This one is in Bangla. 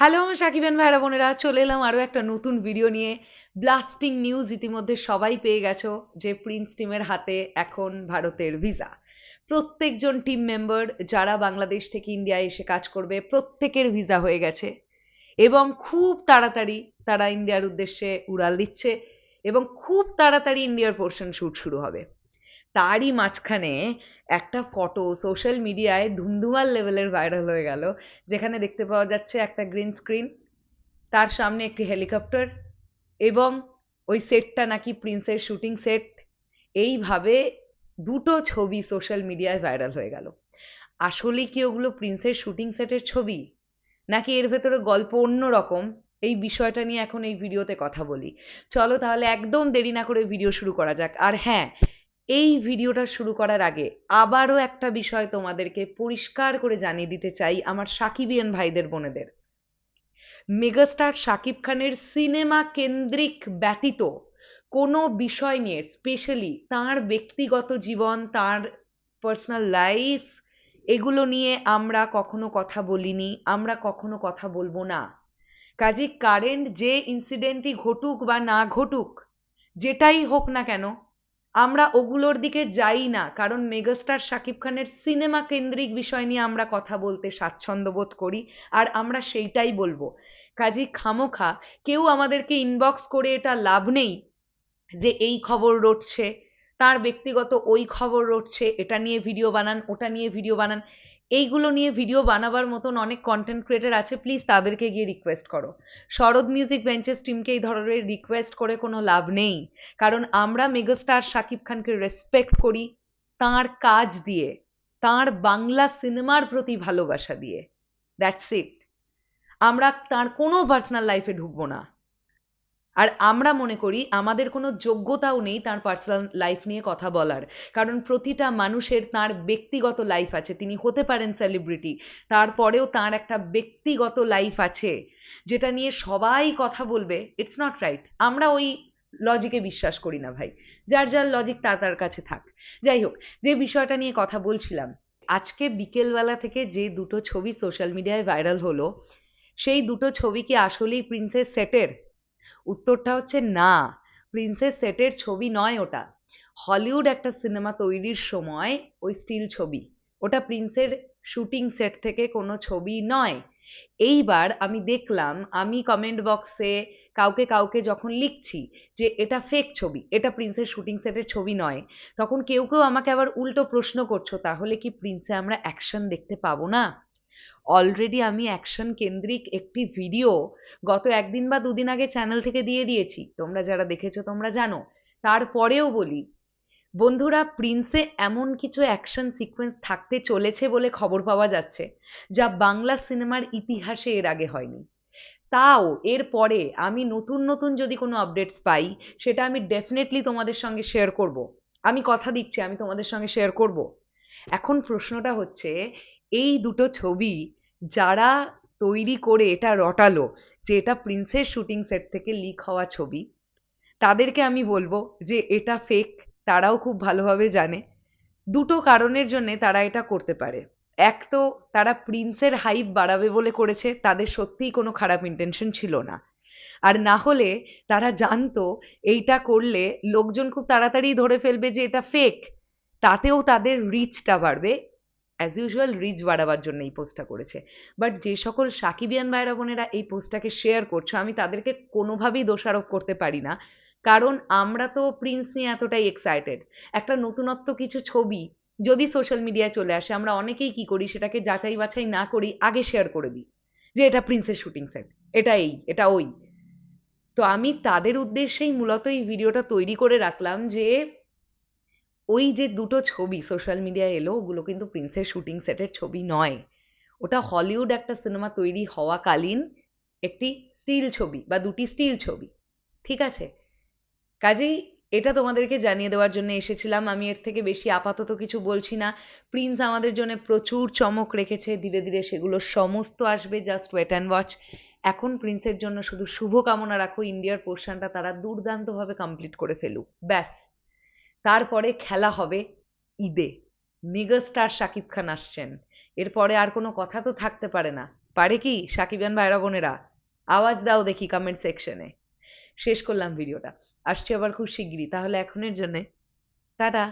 হ্যালো আমার সাকিবেন ভাইরা বোনেরা, চলে এলাম আরও একটা নতুন ভিডিও নিয়ে। ব্লাস্টিং নিউজ ইতিমধ্যে সবাই পেয়ে গেছো যে প্রিন্স টিমের হাতে এখন ভারতের ভিসা। প্রত্যেকজন টিম মেম্বার যারা বাংলাদেশ থেকে ইন্ডিয়ায় এসে কাজ করবে প্রত্যেকের ভিসা হয়ে গেছে এবং খুব তাড়াতাড়ি তারা ইন্ডিয়ার উদ্দেশ্যে উড়াল দিচ্ছে এবং খুব তাড়াতাড়ি ইন্ডিয়ার পোর্শন শ্যুট শুরু হবে। তারই মাঝখানে একটা ফটো সোশ্যাল মিডিয়ায় ধুমধুমার লেভেলের ভাইরাল হয়ে গেল, যেখানে দেখতে পাওয়া যাচ্ছে একটা গ্রিন স্ক্রিন, তার সামনে একটি হেলিকপ্টার এবং ওই সেটটা নাকি প্রিন্সের শুটিং সেট। এইভাবে দুটো ছবি সোশ্যাল মিডিয়ায় ভাইরাল হয়ে গেল। আসলেই কি ওগুলো প্রিন্সের শুটিং সেটের ছবি, নাকি এর ভেতরে গল্প অন্য রকম? এই বিষয়টা নিয়ে এখন এই ভিডিওতে কথা বলি। চলো তাহলে একদম দেরি না করে ভিডিও শুরু করা যাক। আর হ্যাঁ, এই ভিডিওটা শুরু করার আগে আবারও একটা বিষয় তোমাদেরকে পরিষ্কার করে জানিয়ে দিতে চাই আমার সাকিবিয়ান ভাইদের বোনেদের। মেগাস্টার শাকিব খানের সিনেমা কেন্দ্রিক ব্যতীত কোনো বিষয় নিয়ে, স্পেশালি তার ব্যক্তিগত জীবন, তার পার্সোনাল লাইফ, এগুলো নিয়ে আমরা কখনো কথা বলিনি, আমরা কখনো কথা বলবো না। কাজে কারেন্ট যে ইনসিডেন্টই ঘটুক বা না ঘটুক, যেটাই হোক না কেন, আমরা ওগুলোর দিকে যাই না, কারণ মেগাস্টার শাকিব খানের সিনেমা কেন্দ্রিক বিষয় নিয়ে আমরা কথা বলতে স্বাচ্ছন্দ্য বোধ করি, আর আমরা সেইটাই বলবো। কাজেই খামোখা কেউ আমাদেরকে ইনবক্স করে এটা লাভ নেই যে এই খবর রটছে, তার ব্যক্তিগত ওই খবর রটছে, এটা নিয়ে ভিডিও বানান, ওটা নিয়ে ভিডিও বানান। এইগুলো নিয়ে ভিডিও বানাবার মতন অনেক কন্টেন্ট ক্রিয়েটর আছে, প্লিজ তাদেরকে গিয়ে রিকোয়েস্ট করো। শরৎ মিউজিক বেঞ্চেস টিমকে এই ধরনের রিকোয়েস্ট করে কোনো লাভ নেই, কারণ আমরা মেগাস্টার শাকিব খানকে রেসপেক্ট করি তার কাজ দিয়ে, তার বাংলা সিনেমার প্রতি ভালোবাসা দিয়ে। That's it. আমরা তার কোনো পার্সোনাল লাইফে ঢুকবো না। আর আমরা মনে করি আমাদের কোনো যোগ্যতাও নেই তার পার্সোনাল লাইফ নিয়ে কথা বলার, কারণ প্রতিটা মানুষের তার ব্যক্তিগত লাইফ আছে। তিনি হতে পারেন সেলিব্রিটি, তারপরেও তার একটা ব্যক্তিগত লাইফ আছে যেটা নিয়ে সবাই কথা বলবে। It's not right. আমরা ওই লজিকে বিশ্বাস করি না ভাই। যার যার লজিক তার তার কাছে থাক। যাই হোক, যে বিষয়টা নিয়ে কথা বলছিলাম, আজকে বিকেলবেলা থেকে যে দুটো ছবি সোশ্যাল মিডিয়ায় ভাইরাল হলো, সেই দুটো ছবি কি আসলেই প্রিন্সেস সেটের? উত্তরটা হচ্ছে না। প্রিন্সেস সেটের ছবি নয় ওটা। হলিউড একটা সিনেমা তৈরির সময় ওই স্টিল ছবি, ওটা প্রিন্সের শুটিং সেট থেকে কোনো ছবি নয়। এইবার আমি দেখলাম, আমি কমেন্ট বক্সে কাউকে কাউকে যখন লিখছি যে এটা ফেক ছবি, এটা প্রিন্সের শুটিং সেটের ছবি নয়, তখন কেউ কেউ আমাকে আবার উল্টো প্রশ্ন করছো, তাহলে কি প্রিন্সে আমরা অ্যাকশন দেখতে পাবো না? অলরেডি আমি অ্যাকশন কেন্দ্রিক একটি ভিডিও গত একদিন বা দুদিন আগে চ্যানেল থেকে দিয়ে দিয়েছি, তোমরা যারা দেখেছো তোমরা জানো। তারপরেও বলি বন্ধুরা, প্রিন্সে এমন কিছু অ্যাকশন সিকোয়েন্স থাকতে চলেছে বলে খবর পাওয়া যাচ্ছে যা বাংলা সিনেমার ইতিহাসে এর আগে হয়নি। তাও এর পরে আমি নতুন নতুন যদি কোনো আপডেটস পাই, সেটা আমি ডেফিনেটলি তোমাদের সঙ্গে শেয়ার করব। আমি কথা দিচ্ছি আমি তোমাদের সঙ্গে শেয়ার করব। এখন প্রশ্নটা হচ্ছে, এই দুটো ছবি যারা তৈরি করে এটা রটালো যে এটা প্রিন্সের শুটিং সেট থেকে লিক হওয়া ছবি, তাদেরকে আমি বলবো যে এটা ফেক। তারাও খুব ভালোভাবে জানে। দুটো কারণের জন্য তারা এটা করতে পারে। এক তো তারা প্রিন্সের হাইপ বাড়াবে বলে করেছে, তাদের সত্যিই কোনো খারাপ ইন্টেনশন ছিল না। আর না হলে তারা জানতো এইটা করলে লোকজন খুব তাড়াতাড়ি ধরে ফেলবে যে এটা ফেক, তাতেও তাদের রিচটা বাড়বে। অ্যাজ ইউজুয়াল রিচ বাড়াবার জন্য এই পোস্টটা করেছে। বাট যে সকল সাকিবিয়ান ভাইরা বোনেরা এই পোস্টটাকে শেয়ার করছো, আমি তাদেরকে কোনোভাবেই দোষারোপ করতে পারি না, কারণ আমরা তো প্রিন্স নিয়ে এতটাই এক্সাইটেড। একটা নতুনত্ব কিছু ছবি যদি সোশ্যাল মিডিয়ায় চলে আসে, আমরা অনেকেই কি করি, সেটাকে যাচাই বাছাই না করি আগে শেয়ার করে দিই যে এটা প্রিন্সের শুটিং সেট, এটা এই, এটা ওই। তো আমি তাদের উদ্দেশ্যেই মূলত এই ভিডিওটা তৈরি করে রাখলাম যে ওই যে দুটো ছবি সোশ্যাল মিডিয়ায় এলো, ওগুলো কিন্তু প্রিন্সের শুটিং সেটের ছবি নয়। ওটা হলিউড একটা সিনেমা তৈরি হওয়াকালীন একটি স্টিল ছবি বা দুটি স্টিল ছবি। ঠিক আছে? কাজেই এটা তোমাদেরকে জানিয়ে দেওয়ার জন্য এসেছিলাম। আমি এর থেকে বেশি আপাতত কিছু বলছি না। প্রিন্স আমাদের জন্য প্রচুর চমক রেখেছে, ধীরে ধীরে সেগুলো সমস্ত আসবে, জাস্ট ওয়েট অ্যান্ড ওয়াচ। এখন প্রিন্সের জন্য শুধু শুভ কামনা রাখো, ইন্ডিয়ার পোর্শনটা তারা দুর্দান্তভাবে কমপ্লিট করে ফেলুক, ব্যাস। তারপরে খেলা হবে ঈদে। মেগাস্টার শাকিব খান আসছেন, এরপরে আর কোনো কথা তো থাকতে পারে না। পারে কি সাকিবিয়ান ভাইরা বোনেরা? আওয়াজ দাও দেখি কমেন্ট সেকশনে। শেষ করলাম ভিডিওটা, আসছি আবার খুব শিগগিরই, তাহলে এখনের জন্যে টাটা।